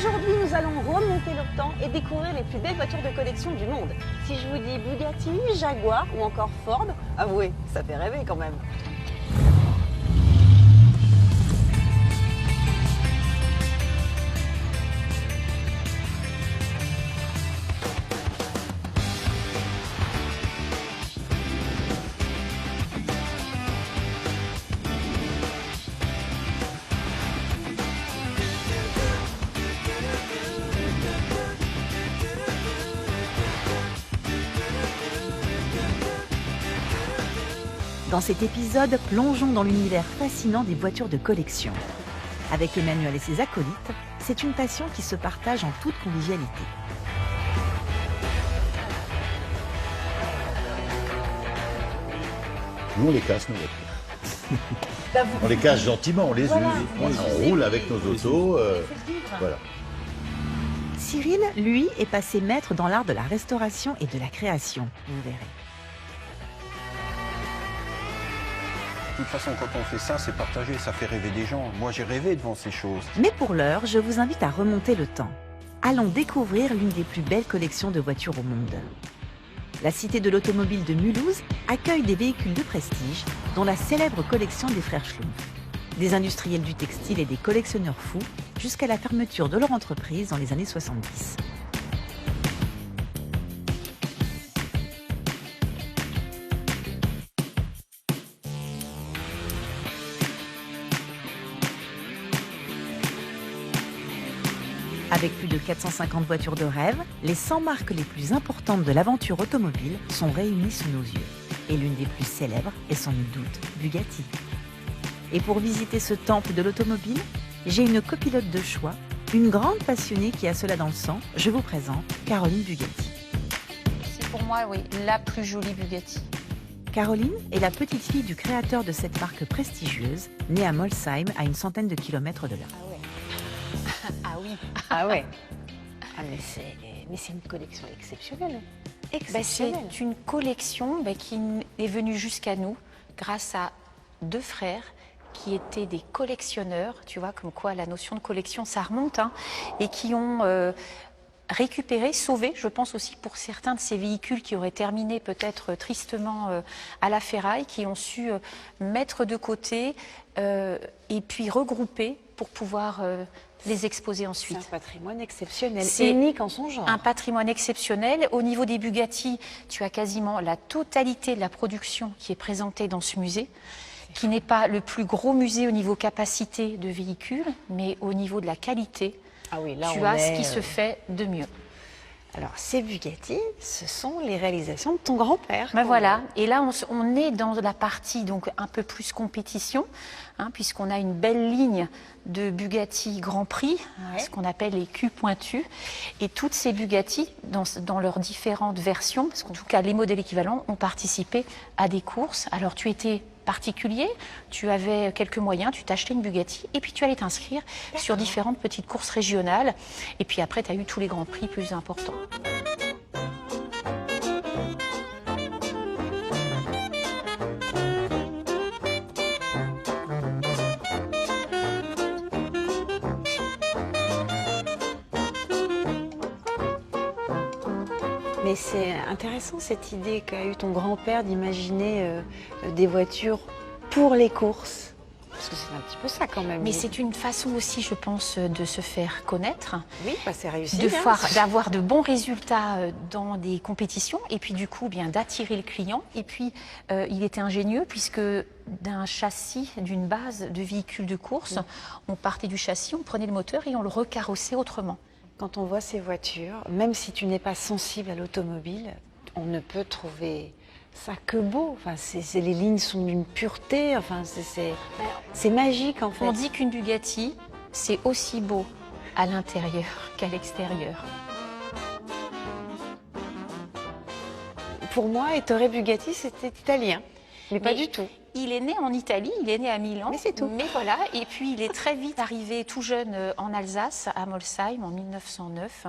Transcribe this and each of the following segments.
Aujourd'hui, nous allons remonter le temps et découvrir les plus belles voitures de collection du monde. Si je vous dis Bugatti, Jaguar ou encore Ford, avouez, ça fait rêver quand même. Dans cet épisode, plongeons dans l'univers fascinant des voitures de collection. Avec Emmanuel et ses acolytes, c'est une passion qui se partage en toute convivialité. Nous, on les casse, nos voitures. On les casse gentiment, on les use. On roule avec nos autos. Voilà. Cyril, lui, est passé maître dans l'art de la restauration et de la création, vous verrez. De toute façon, quand on fait ça, c'est partagé, ça fait rêver des gens. Moi, j'ai rêvé devant ces choses. Mais pour l'heure, je vous invite à remonter le temps. Allons découvrir l'une des plus belles collections de voitures au monde. La Cité de l'Automobile de Mulhouse accueille des véhicules de prestige, dont la célèbre collection des frères Schlumpf. Des industriels du textile et des collectionneurs fous, jusqu'à la fermeture de leur entreprise dans les années 70. Avec plus de 450 voitures de rêve, les 100 marques les plus importantes de l'aventure automobile sont réunies sous nos yeux. Et l'une des plus célèbres est sans nul doute Bugatti. Et pour visiter ce temple de l'automobile, j'ai une copilote de choix, une grande passionnée qui a cela dans le sang. Je vous présente Caroline Bugatti. C'est pour moi, oui, la plus jolie Bugatti. Caroline est la petite fille du créateur de cette marque prestigieuse, née à Molsheim, à une centaine de kilomètres de là. Ah oui. Ah ouais. Ah mais c'est une collection exceptionnelle. Exceptionnelle. C'est une collection qui est venue jusqu'à nous grâce à deux frères qui étaient des collectionneurs, tu vois, comme quoi la notion de collection, ça remonte, hein, et qui ont récupéré, sauvé, je pense aussi pour certains de ces véhicules qui auraient terminé peut-être tristement à la ferraille, qui ont su mettre de côté et puis regrouper pour pouvoir les exposer ensuite. C'est un patrimoine exceptionnel, C'est unique en son genre. Un patrimoine exceptionnel. Au niveau des Bugatti, tu as quasiment la totalité de la production qui est présentée dans ce musée, qui n'est pas le plus gros musée au niveau capacité de véhicules, mais au niveau de la qualité, Ah oui, là, tu on as est, ce qui se fait de mieux. Alors, ces Bugatti, ce sont les réalisations de ton grand-père. Ben voilà, et là on est dans la partie donc un peu plus compétition, hein, puisqu'on a une belle ligne de Bugatti Grand Prix, ce qu'on appelle les culs pointus, et toutes ces Bugatti, dans leurs différentes versions, parce qu'en tout cas les modèles équivalents, ont participé à des courses. Alors tu étais particulier, tu avais quelques moyens, tu t'achetais une Bugatti et puis tu allais t'inscrire sur différentes petites courses régionales, et puis après tu as eu tous les grands prix plus importants. Mais c'est intéressant cette idée qu'a eu ton grand-père d'imaginer des voitures pour les courses. Parce que c'est un petit peu ça quand même. Mais c'est une façon aussi, je pense, de se faire connaître. Oui, bah c'est réussi. D'avoir de bons résultats dans des compétitions et puis du coup bien d'attirer le client. Et puis il était ingénieux puisque d'un châssis, d'une base de véhicule de course, on partait du châssis, on prenait le moteur et on le recarrossait autrement. Quand on voit ces voitures, même si tu n'es pas sensible à l'automobile, on ne peut trouver ça que beau. Enfin, les lignes sont d'une pureté. Enfin, c'est magique en fait. On dit qu'une Bugatti, c'est aussi beau à l'intérieur qu'à l'extérieur. Pour moi, Ettore Bugatti, c'était italien. Mais pas du tout. Il est né en Italie, il est né à Milan. Mais c'est tout. Mais voilà, et puis il est très vite arrivé tout jeune en Alsace, à Molsheim, en 1909.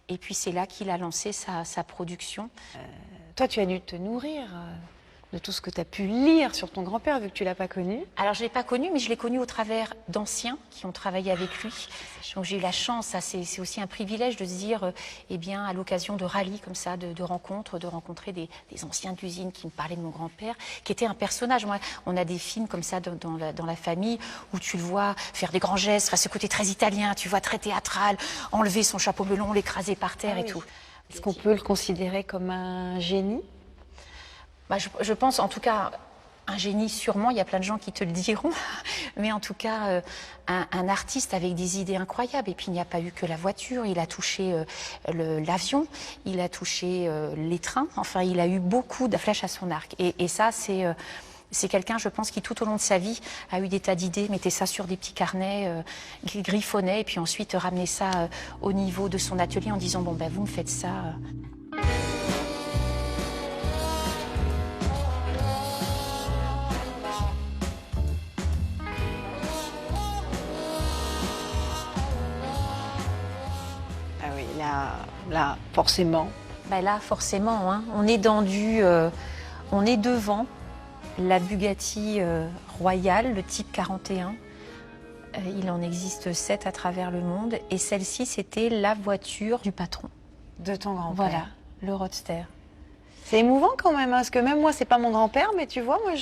Et puis c'est là qu'il a lancé sa production. Toi, tu as dû te nourrir de tout ce que tu as pu lire sur ton grand-père, vu que tu l'as pas connu. Alors, je ne l'ai pas connu, mais je l'ai connu au travers d'anciens qui ont travaillé avec lui. Donc, j'ai eu la chance, ça, c'est aussi un privilège de se dire, eh bien, à l'occasion de rallyes comme ça, de rencontres, de rencontrer des anciens d'usine qui me parlaient de mon grand-père, qui était un personnage. Moi, on a des films comme ça dans la famille où tu le vois faire des grands gestes, enfin, ce côté très italien, tu vois, très théâtral, enlever son chapeau melon, l'écraser par terre et tout. Est-ce qu'on peut le considérer comme un génie? Bah, je pense, en tout cas, un génie sûrement, il y a plein de gens qui te le diront, mais en tout cas, un artiste avec des idées incroyables. Et puis, il n'y a pas eu que la voiture, il a touché l'avion, il a touché les trains, enfin, il a eu beaucoup de flèches à son arc. Et ça, c'est quelqu'un, je pense, qui tout au long de sa vie a eu des tas d'idées, mettait ça sur des petits carnets, griffonnait, et puis ensuite ramenait ça au niveau de son atelier en disant, bon, ben, vous me faites ça. Ah oui, là forcément. Ben là, forcément, hein, on est on est devant la Bugatti Royale, le type 41. Il en existe 7 à travers le monde. Et celle-ci, c'était la voiture du patron. De ton grand-père. Voilà, le Roadster. C'est émouvant quand même, hein, parce que même moi, c'est pas mon grand-père, mais tu vois, moi,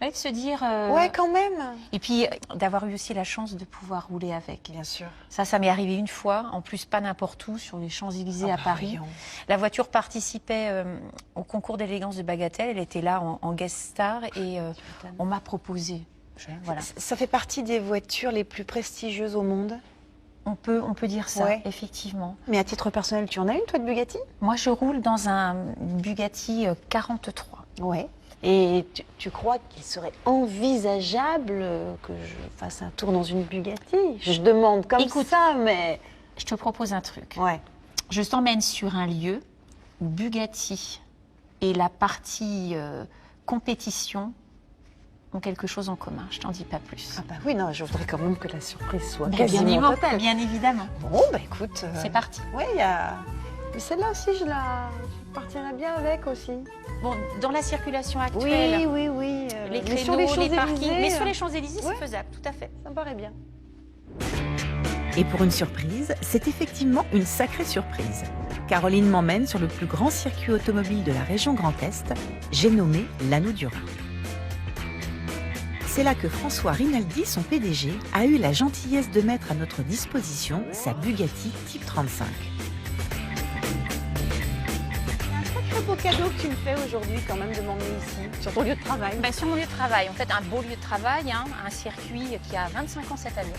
Ouais, de se dire... Ouais, quand même. Et puis, d'avoir eu aussi la chance de pouvoir rouler avec. Bien sûr. Ça m'est arrivé une fois, en plus pas n'importe où, sur les Champs-Élysées à Paris. Voyons. La voiture participait au concours d'élégance de Bagatelle, elle était là en guest star et on m'a proposé. Voilà. Ça fait partie des voitures les plus prestigieuses au monde. On peut dire ça, Ouais. effectivement. Mais à titre personnel, tu en as une, toi, de Bugatti? Moi, je roule dans un Bugatti 43. Ouais. Et tu crois qu'il serait envisageable que je fasse un tour dans une Bugatti? Je demande comme Écoute, ça, mais... Je te propose un truc. Ouais. Je t'emmène sur un lieu où Bugatti et la partie compétition ont quelque chose en commun. Je t'en dis pas plus. Ah bah oui, non, je voudrais quand même que la surprise soit Bien quasiment évidemment, totale. bien évidemment. Bon, bah écoute... C'est parti. Ouais, il y a... Mais celle-là aussi, je partirais bien avec aussi. Bon, dans la circulation actuelle, Oui. les mais sur créneaux, les les parkings, Champs-Élysées, mais sur les Champs-Élysées, ouais. c'est faisable, tout à fait. Ça me paraît bien. Et pour une surprise, c'est effectivement une sacrée surprise. Caroline m'emmène sur le plus grand circuit automobile de la région Grand Est, j'ai nommé l'Anneau du Rhin. C'est là que François Rinaldi, son PDG, a eu la gentillesse de mettre à notre disposition sa Bugatti Type 35. C'est un beau cadeau que tu me fais aujourd'hui quand même de m'emmener ici, sur ton lieu de travail. Ben, sur mon lieu de travail, en fait, un beau lieu de travail, hein, un circuit qui a 25 ans cette année.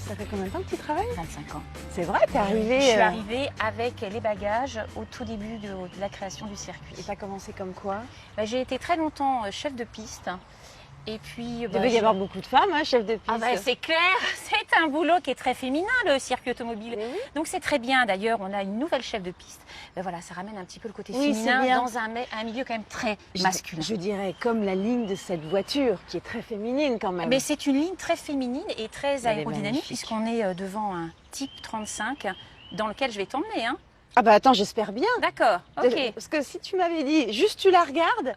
Ça fait combien de temps que tu travailles? 25 ans. C'est vrai, t'es arrivée... Je suis arrivée avec les bagages au tout début de la création du circuit. Et t'as commencé comme quoi? Ben, j'ai été très longtemps chef de piste. Et puis, Il devait y avoir beaucoup de femmes, hein, chef de piste. Ah ben, c'est clair, c'est un boulot qui est très féminin, le circuit automobile. Mais oui. Donc c'est très bien. D'ailleurs, on a une nouvelle chef de piste. Ben voilà, ça ramène un petit peu le côté Oui, féminin c'est bien. dans un milieu quand même très masculin. Je dirais comme la ligne de cette voiture, qui est très féminine quand même. Mais c'est une ligne très féminine et très Elle est aérodynamique magnifique. puisqu'on est devant un type 35 dans lequel je vais t'emmener. Hein. Ah bah attends, j'espère bien. D'accord, ok. Parce que si tu m'avais dit juste tu la regardes,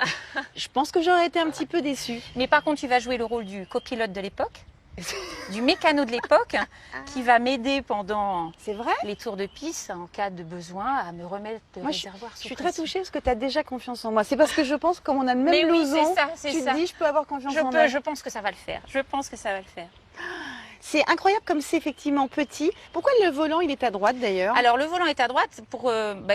je pense que j'aurais été un petit peu déçue. Mais par contre, tu vas jouer le rôle du copilote de l'époque, du mécano de l'époque, qui va m'aider pendant C'est vrai? les tours de piste en cas de besoin à me remettre le Moi, réservoir Je sous suis très pression. touchée parce que tu as déjà confiance en moi. C'est parce que je pense que comme on a le même Mais oui, blouson, c'est tu ça. te dis je peux avoir confiance en elle. Je pense que ça va le faire. Je pense que ça va le faire. C'est incroyable comme c'est effectivement petit. Pourquoi le volant il est à droite d'ailleurs? Alors le volant est à droite,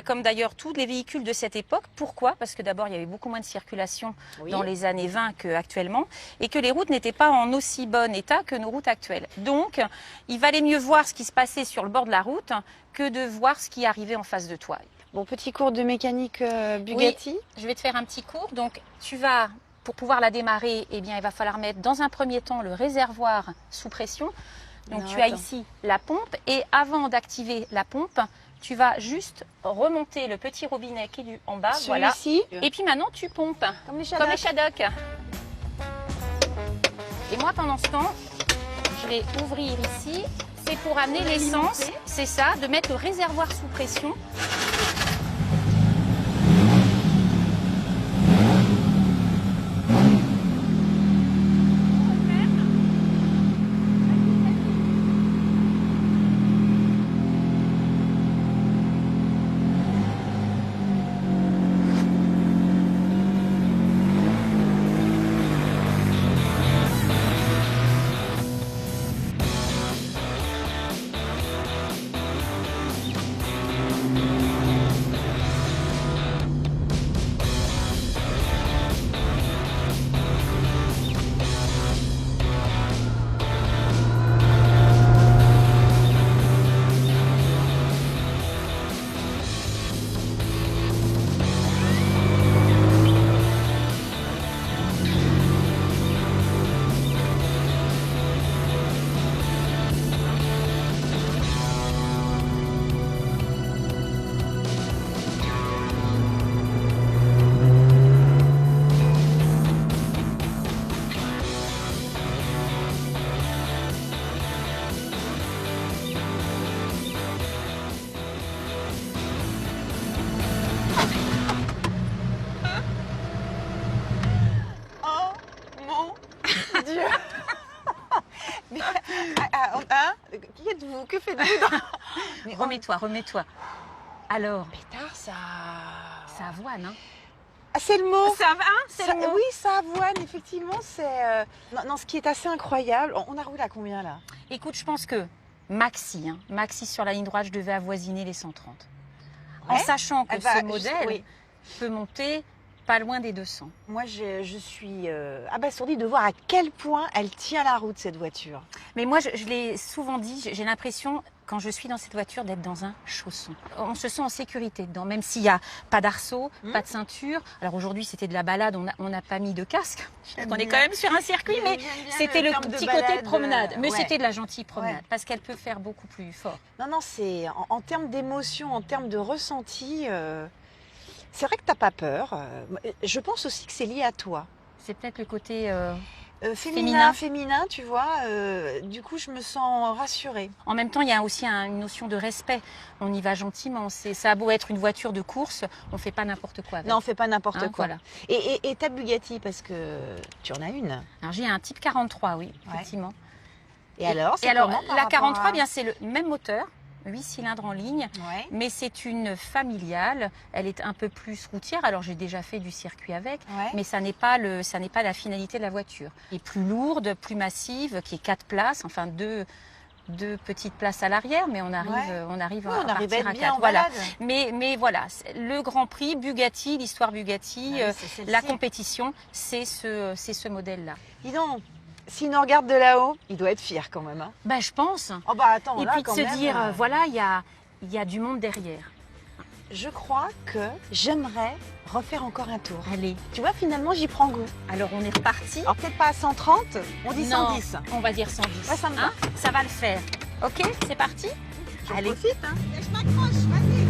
comme d'ailleurs tous les véhicules de cette époque. Pourquoi? Parce que d'abord il y avait beaucoup moins de circulation Oui. dans les années 20 qu'actuellement et que les routes n'étaient pas en aussi bon état que nos routes actuelles. Donc il valait mieux voir ce qui se passait sur le bord de la route que de voir ce qui arrivait en face de toi. Bon, petit cours de mécanique Bugatti. Je vais te faire un petit cours. Donc tu vas... Pour pouvoir la démarrer, eh bien, il va falloir mettre dans un premier temps le réservoir sous pression. Donc Non, tu as attends. ici la pompe et avant d'activer la pompe, tu vas juste remonter le petit robinet qui est en bas. Voilà. Celui-ci, Et puis maintenant tu pompes comme les comme les Shadoks. Shadocks. Et moi pendant ce temps, je vais ouvrir ici. C'est pour amener l'essence, c'est ça, de mettre le réservoir sous pression. faites-vous? Que faites-vous? Mais Remets-toi, remets-toi. Alors, pétard, ça... ça avoine, hein? Ah, c'est le mot. Ça va, hein? C'est le mot. Oui, ça avoine, effectivement, c'est... Non, ce qui est assez incroyable, on a roulé à combien là? Écoute, je pense que maxi, hein, maxi sur la ligne droite, je devais avoisiner les 130. En Ouais. sachant que Elle va- ce modèle oui. peut monter pas loin des 200. Moi, je suis abasourdie de voir à quel point elle tient la route, cette voiture. Mais moi, je l'ai souvent dit, j'ai l'impression, quand je suis dans cette voiture, d'être dans un chausson. On se sent en sécurité dedans, même s'il n'y a pas d'arceau, pas de ceinture. Alors aujourd'hui, c'était de la balade, on n'a pas mis de casque. J'aime On est bien. quand même sur un circuit, mais J'aime bien c'était le terme de petit balade, côté promenade. Mais ouais. c'était de la gentille promenade, Ouais. parce qu'elle peut faire beaucoup plus fort. Non, c'est en termes d'émotion, en termes de ressenti, c'est vrai que t'as pas peur. Je pense aussi que c'est lié à toi. C'est peut-être le côté... Féminin, tu vois. Du coup, je me sens rassurée. En même temps, il y a aussi une notion de respect. On y va gentiment. Ça a beau être une voiture de course, on ne fait pas n'importe quoi avec. Non, on fait pas n'importe Hein, quoi. voilà. Et ta Bugatti, parce que tu en as une. Alors j'ai un type 43, oui, Ouais. effectivement. Et alors, Et alors, comment par la rapport 43, à- bien c'est le même moteur, 8 cylindres en ligne, Ouais. mais c'est une familiale. Elle est un peu plus routière. Alors j'ai déjà fait du circuit avec, Ouais. mais ça n'est pas la finalité de la voiture. Elle est plus lourde, plus massive, qui est 4 places, enfin deux petites places à l'arrière, mais on arrive, Ouais. on arrive Ouais, à on arrive à partir être à bien 4. en Voilà. balade. Mais voilà, le Grand Prix Bugatti, l'histoire Bugatti, Ouais, c'est celle-ci. la compétition, c'est ce modèle-là. Dis donc, s'il nous regarde de là-haut, il doit être fier quand même. Hein. Bah, je pense. Oh bah attends, Et là, puis de quand se même, dire, voilà, il y a du monde derrière. je crois que j'aimerais refaire encore un tour. Allez, Tu vois, finalement, j'y prends goût. alors on est reparti. Alors peut-être pas à 130, on dit Non, 110. on va dire 110. Ouais, ça me va. Hein, ça va le faire. Ok, c'est parti. J'en Allez. profite, hein. Je m'accroche, vas-y.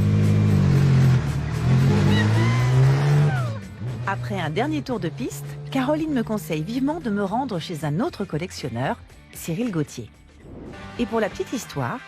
Après un dernier tour de piste, Caroline me conseille vivement de me rendre chez un autre collectionneur, Cyril Gauthier. Et pour la petite histoire,